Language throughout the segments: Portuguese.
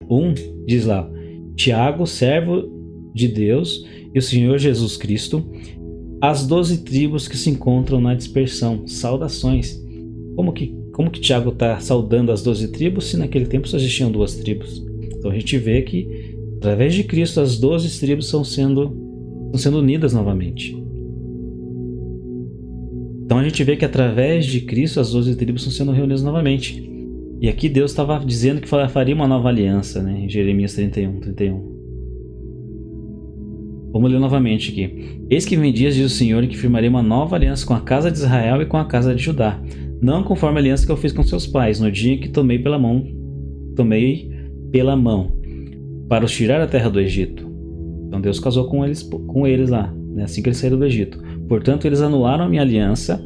1 diz lá: Tiago, servo de Deus e o Senhor Jesus Cristo, as 12 tribos que se encontram na dispersão, saudações. Como que Tiago está saudando as 12 tribos se naquele tempo só existiam 2 tribos? Então a gente vê que através de Cristo as 12 tribos estão sendo unidas novamente. Então a gente vê que através de Cristo as 12 tribos estão sendo reunidas novamente. E aqui Deus estava dizendo que faria uma nova aliança, né? Em Jeremias 31. Vamos ler novamente aqui. Eis que vem dias, diz o Senhor, em que firmarei uma nova aliança com a casa de Israel e com a casa de Judá, não conforme a aliança que eu fiz com seus pais, no dia em que tomei pela mão, para os tirar da terra do Egito. Então Deus casou com eles lá, né? Assim que eles saíram do Egito. Portanto, eles anularam a minha aliança,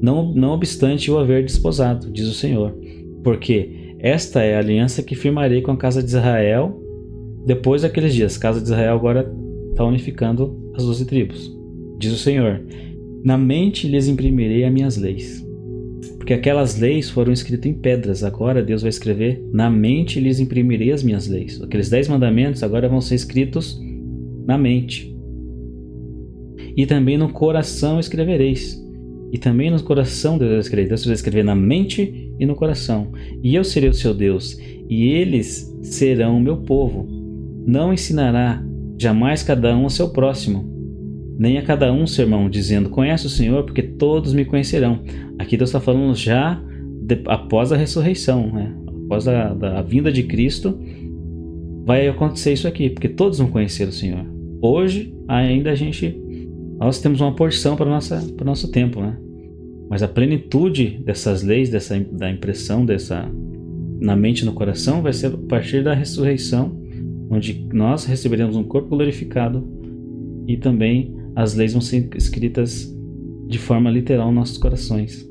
não obstante eu haver desposado, diz o Senhor. Porque esta é a aliança que firmarei com a casa de Israel depois daqueles dias. A casa de Israel agora está unificando as 12 tribos. Diz o Senhor: na mente lhes imprimirei as minhas leis. Porque aquelas leis foram escritas em pedras. Agora Deus vai escrever: na mente lhes imprimirei as minhas leis. Aqueles 10 mandamentos agora vão ser escritos na mente. E também no coração escrevereis. E também no coração Deus vai escrever. Deus vai escrever na mente e no coração. E eu serei o seu Deus, e eles serão o meu povo. Não ensinará jamais cada um ao seu próximo, nem a cada um seu irmão, dizendo: conhece o Senhor, porque todos me conhecerão. Aqui Deus está falando já após a ressurreição, né? Após a vinda de Cristo, vai acontecer isso aqui, porque todos vão conhecer o Senhor. Hoje ainda nós temos uma porção para o nosso tempo, né? Mas a plenitude dessas leis, da impressão na mente e no coração, vai ser a partir da ressurreição, onde nós receberemos um corpo glorificado e também as leis vão ser escritas de forma literal nos nossos corações.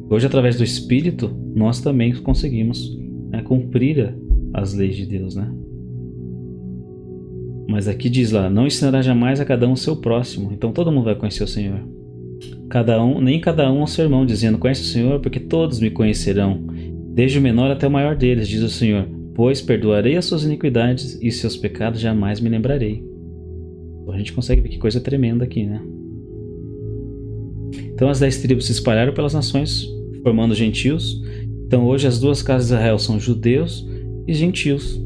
Hoje, através do Espírito, nós também conseguimos, né, cumprir as leis de Deus, né? Mas aqui diz lá: não ensinará jamais a cada um o seu próximo. Então todo mundo vai conhecer o Senhor. Nem cada um ao seu irmão, dizendo: conhece o Senhor, porque todos me conhecerão, desde o menor até o maior deles, diz o Senhor. Pois perdoarei as suas iniquidades e seus pecados jamais me lembrarei. Então a gente consegue ver que coisa tremenda aqui, né? Então as 10 tribos se espalharam pelas nações, formando gentios. Então hoje as 2 casas de Israel são judeus e gentios.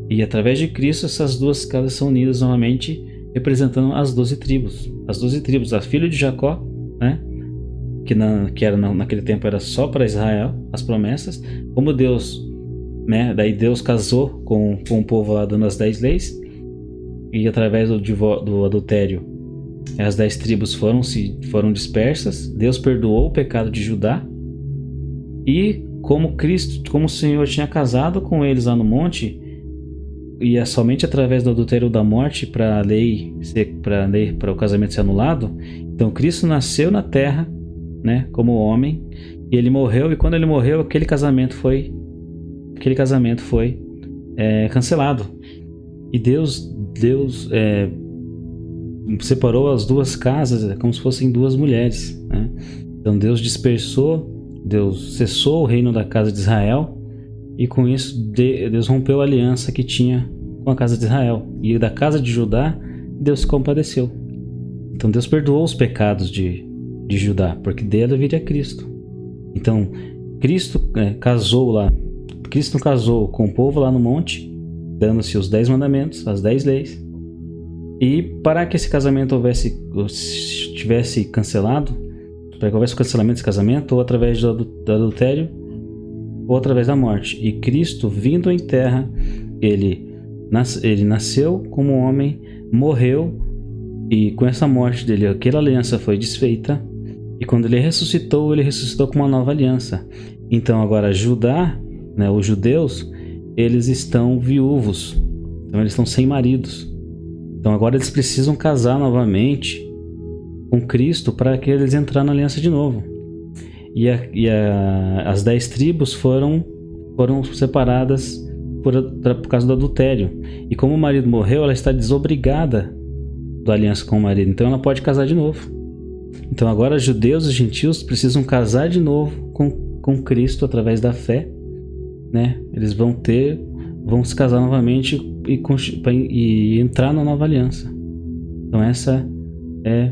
E através de Cristo essas 2 casas são unidas novamente, representando as 12 tribos. As 12 tribos, a filha de Jacó, né? Que era naquele tempo era só para Israel, as promessas. Como Deus, né? Daí Deus casou com o povo lá, dando as 10 leis. E através do adultério, as 10 tribos foram dispersas. Deus perdoou o pecado de Judá. E como o Senhor tinha casado com eles lá no monte, e é somente através do adultério da morte para o casamento ser anulado. Então Cristo nasceu na terra, né, como homem, e ele morreu, e quando ele morreu, aquele casamento foi cancelado. E Deus separou as 2 casas como se fossem 2 mulheres, né? Então Deus cessou o reino da casa de Israel, e com isso Deus rompeu a aliança que tinha com a casa de Israel. E da casa de Judá, Deus se compadeceu. Então Deus perdoou os pecados de Judá, porque dela viria Cristo. Então Cristo casou com o povo lá no monte, dando-se os 10 mandamentos, as 10 leis. E para que esse casamento tivesse cancelado, para que houvesse o cancelamento desse casamento, ou através do adultério, ou através da morte. E Cristo, vindo em terra, ele nasceu como homem, morreu, e com essa morte dele, aquela aliança foi desfeita. E quando ele ressuscitou com uma nova aliança. Então agora Judá, né, os judeus, eles estão viúvos. Então eles estão sem maridos. Então agora eles precisam casar novamente com Cristo para que eles entrarem na aliança de novo. As 10 tribos foram separadas por causa do adultério. E como o marido morreu, ela está desobrigada da aliança com o marido. Então ela pode casar de novo. Então agora judeus e gentios precisam casar de novo com Cristo através da fé, né? Eles vão ter vão se casar novamente e entrar na nova aliança. Então essa é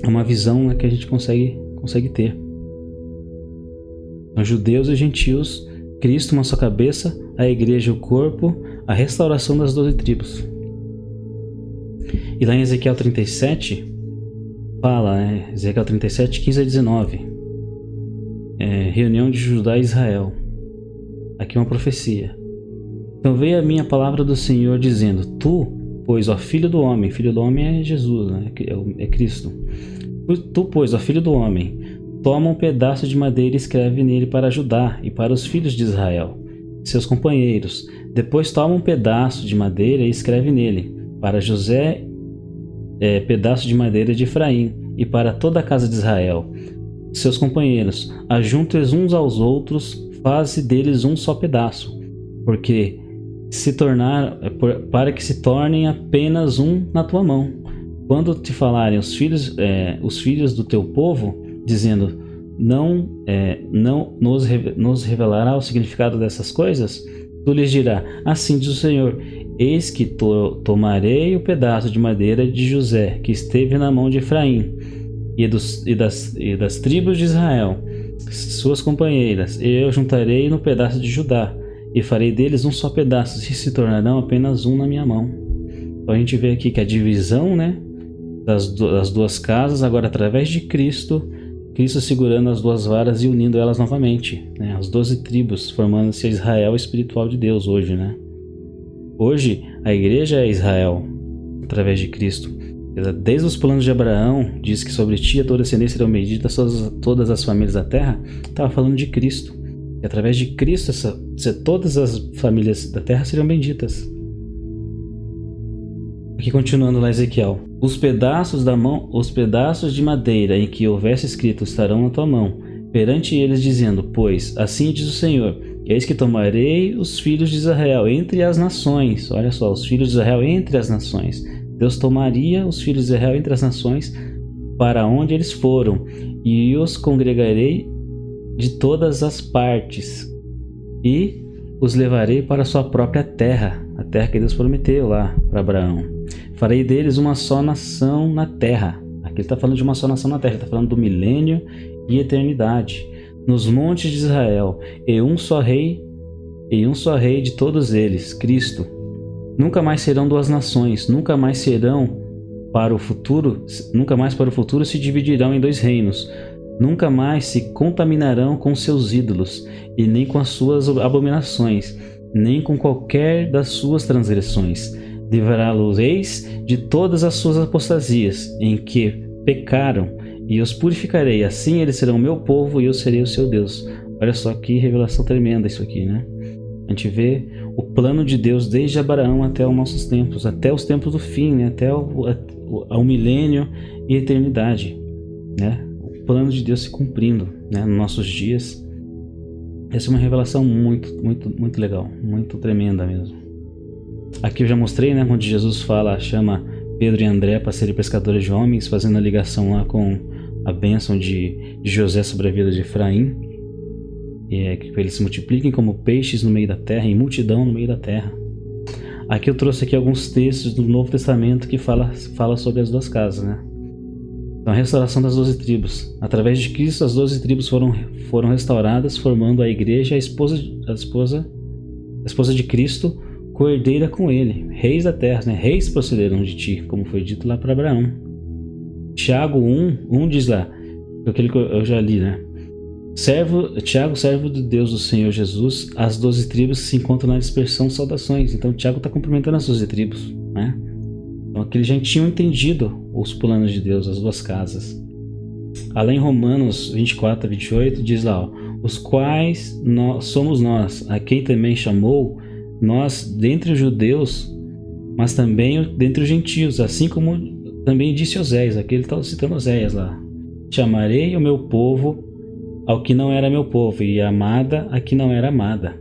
uma visão, né, que a gente consegue ter. Então, judeus e gentios, Cristo uma só cabeça, a igreja o corpo, a restauração das 12 tribos. E lá em Ezequiel 37, fala, Ezequiel 37, 15 a 19, reunião de Judá e Israel. Aqui uma profecia. Então veio a minha palavra do Senhor dizendo: Tu, pois, ó filho do homem é Jesus, né? É Cristo. Tu, pois, ó filho do homem, toma um pedaço de madeira e escreve nele para Judá e para os filhos de Israel, seus companheiros. Depois toma um pedaço de madeira e escreve nele para José, pedaço de madeira de Efraim, e para toda a casa de Israel, seus companheiros. Ajunte-os uns aos outros, faze deles um só pedaço, para que se tornem apenas um na tua mão. Quando te falarem os filhos do teu povo, dizendo: não nos revelará o significado dessas coisas, tu lhes dirás: assim diz o Senhor, eis que tomarei o pedaço de madeira de José, que esteve na mão de Efraim, e das tribos de Israel, suas companheiras, e eu juntarei no pedaço de Judá, e farei deles um só pedaço, e se tornarão apenas um na minha mão. Então a gente vê aqui que a divisão, né, das duas casas, agora através de Cristo segurando as duas varas e unindo elas novamente, né, as 12 tribos, formando-se a Israel espiritual de Deus hoje, né? Hoje a igreja é Israel, através de Cristo. Desde os planos de Abraão, diz que sobre ti e a tua descendência serão benditas todas as famílias da terra. Estava falando de Cristo. E através de Cristo, todas as famílias da terra serão benditas. Aqui continuando lá Ezequiel: os pedaços de madeira em que houvesse escrito estarão na tua mão, perante eles, dizendo: pois assim diz o Senhor, eis que tomarei os filhos de Israel entre as nações. Olha só, os filhos de Israel entre as nações. Deus tomaria os filhos de Israel entre as nações para onde eles foram, e os congregarei de todas as partes, e os levarei para a sua própria terra, a terra que Deus prometeu lá para Abraão. Farei deles uma só nação na terra. Aqui ele está falando de uma só nação na terra, ele está falando do milênio e eternidade. Nos montes de Israel, e um só rei de todos eles, Cristo. Nunca mais serão duas nações, nunca mais para o futuro se dividirão em dois reinos. Nunca mais se contaminarão com seus ídolos, e nem com as suas abominações, nem com qualquer das suas transgressões. Livrá-los-eis de todas as suas apostasias, em que pecaram, e os purificarei. Assim eles serão meu povo, e eu serei o seu Deus. Olha só que revelação tremenda isso aqui, né? A gente vê o plano de Deus desde Abraão até os nossos tempos, até os tempos do fim, né? Até ao milênio e eternidade, né? O plano de Deus se cumprindo, né, nos nossos dias. Essa é uma revelação muito, muito, muito legal, muito tremenda mesmo. Aqui eu já mostrei, né, onde Jesus chama Pedro e André para serem pescadores de homens, fazendo a ligação lá com a bênção de José sobre a vida de Efraim, que eles se multipliquem como peixes no meio da terra, em multidão no meio da terra. Aqui eu trouxe alguns textos do Novo Testamento que fala sobre as duas casas, né? Então, a restauração das 12 tribos. Através de Cristo, as 12 tribos foram restauradas, formando a igreja, a esposa de Cristo, co-herdeira com ele. Reis da terra, né? Reis procederão de ti, como foi dito lá para Abraão. Tiago 1 diz lá, aquele que eu já li, né? Tiago, servo de Deus do Senhor Jesus, as 12 tribos que se encontram na dispersão, saudações. Então, Tiago está cumprimentando as 12 tribos, né? Então aqui eles já tinham entendido os planos de Deus, as duas casas. Além Romanos 24 a 28 diz lá, os quais somos nós, a quem também chamou, nós dentre os judeus, mas também dentre os gentios, assim como também disse Oséias. Aqui ele está citando Oséias lá: chamarei o meu povo ao que não era meu povo, e amada a que não era amada.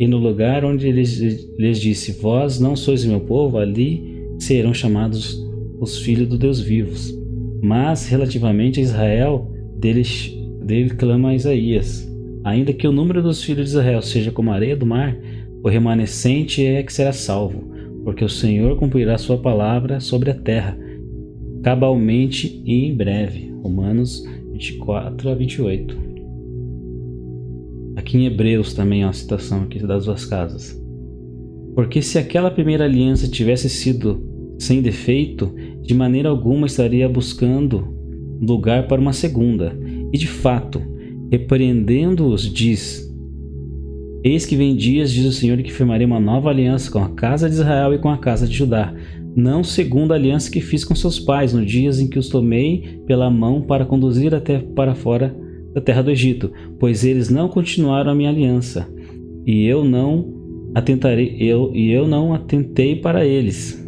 E no lugar onde lhes disse, vós não sois meu povo, ali serão chamados os filhos do Deus vivos. Mas relativamente a Israel, dele clama Isaías: ainda que o número dos filhos de Israel seja como a areia do mar, o remanescente é que será salvo, porque o Senhor cumprirá sua palavra sobre a terra, cabalmente e em breve. Romanos 24 a 28. Aqui em Hebreus também, ó, a citação aqui das duas casas. Porque se aquela primeira aliança tivesse sido sem defeito, de maneira alguma estaria buscando lugar para uma segunda. E de fato, repreendendo-os, diz: Eis que vem dias, diz o Senhor, que firmarei uma nova aliança com a casa de Israel e com a casa de Judá, não segundo a aliança que fiz com seus pais, nos dias em que os tomei pela mão para conduzir até para fora da terra do Egito, pois eles não continuaram a minha aliança, e eu não atentei para eles,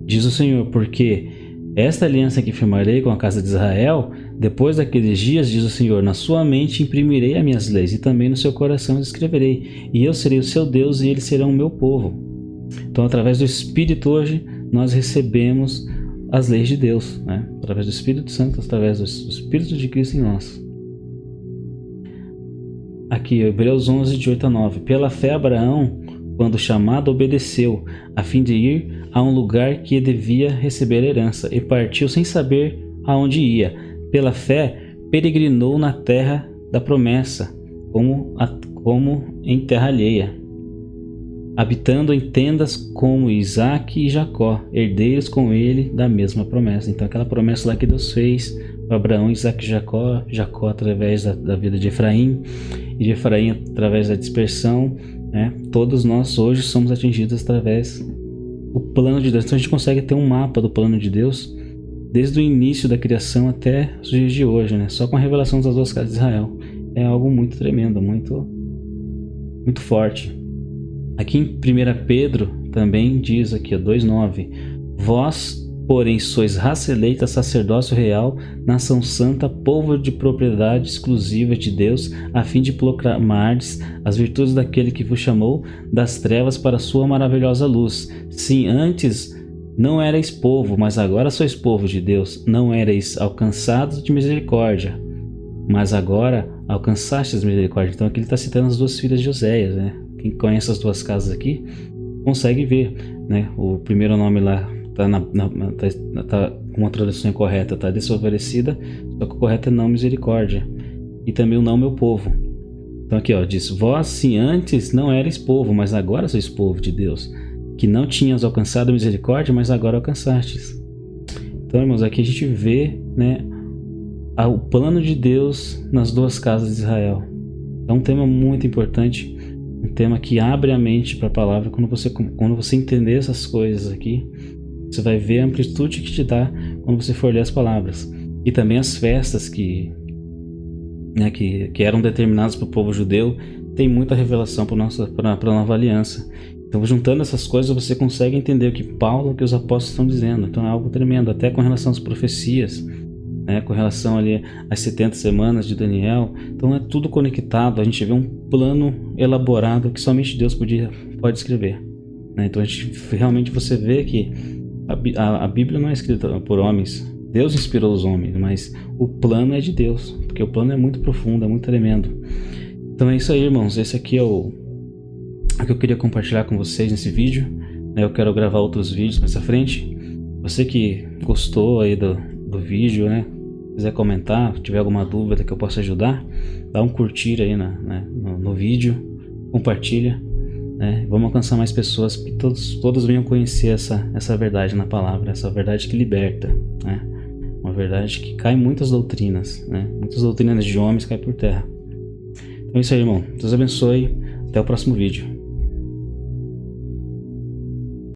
diz o Senhor, porque esta aliança que firmarei com a casa de Israel, depois daqueles dias, diz o Senhor, na sua mente imprimirei as minhas leis, e também no seu coração as escreverei, e eu serei o seu Deus, e eles serão o meu povo. Então, através do Espírito hoje, nós recebemos as leis de Deus, né? Através do Espírito Santo, através do Espírito de Cristo em nós. Aqui, Hebreus 11, de 8 a 9. Pela fé, Abraão, quando chamado, obedeceu, a fim de ir a um lugar que devia receber herança, e partiu sem saber aonde ia. Pela fé, peregrinou na terra da promessa, como em terra alheia, habitando em tendas como Isaque e Jacó, herdeiros com ele da mesma promessa. Então, aquela promessa lá que Deus fez para Abraão, Isaque e Jacó, Jacó através da vida de Efraim, e de Efraim através da dispersão, né? Todos nós hoje somos atingidos através do plano de Deus. Então, a gente consegue ter um mapa do plano de Deus desde o início da criação até os dias de hoje, né? Só com a revelação das duas casas de Israel. É algo muito tremendo, muito forte. Aqui em 1 Pedro também diz aqui, 2,9: Vós, porém, sois raça eleita, sacerdócio real, nação santa, povo de propriedade exclusiva de Deus, a fim de proclamardes as virtudes daquele que vos chamou das trevas para a sua maravilhosa luz. Sim, antes não erais povo, mas agora sois povo de Deus. Não erais alcançados de misericórdia, mas agora alcançastes misericórdia. Então aqui ele está citando as duas filhas de Oséias, né? Quem conhece as duas casas aqui consegue ver, né? O primeiro nome lá tá com uma tradução incorreta, tá desoberecida, só que o correto é não misericórdia, e também o não meu povo. Então aqui, ó, diz: Vós sim antes não erais povo, mas agora sois povo de Deus, que não tinhas alcançado misericórdia, mas agora alcançastes. Então, irmãos, aqui a gente vê, né, o plano de Deus nas duas casas de Israel. É um tema muito importante, um tema que abre a mente para a palavra. Quando você entender essas coisas aqui, você vai ver a amplitude que te dá quando você for ler as palavras. E também as festas que eram determinadas para o povo judeu, tem muita revelação para a nova aliança. Então, juntando essas coisas, você consegue entender o que Paulo, o que os apóstolos estão dizendo. Então é algo tremendo, até com relação às profecias, né, com relação ali às 70 semanas de Daniel. Então é tudo conectado, a gente vê um plano elaborado que somente Deus pode escrever, né? Então realmente você vê que a Bíblia não é escrita por homens. Deus inspirou os homens, mas o plano é de Deus, porque o plano é muito profundo, é muito tremendo. Então é isso aí, irmãos. Esse aqui é o que eu queria compartilhar com vocês nesse vídeo, né? Eu quero gravar outros vídeos mais à frente. Você que gostou aí do vídeo, né, quiser comentar, tiver alguma dúvida que eu possa ajudar, dá um curtir aí no vídeo, compartilha, né? Vamos alcançar mais pessoas, que todos venham conhecer essa verdade na palavra, essa verdade que liberta, né? Uma verdade que cai muitas doutrinas, né? Muitas doutrinas de homens caem por terra. Então é isso aí, irmão. Deus abençoe. Até o próximo vídeo.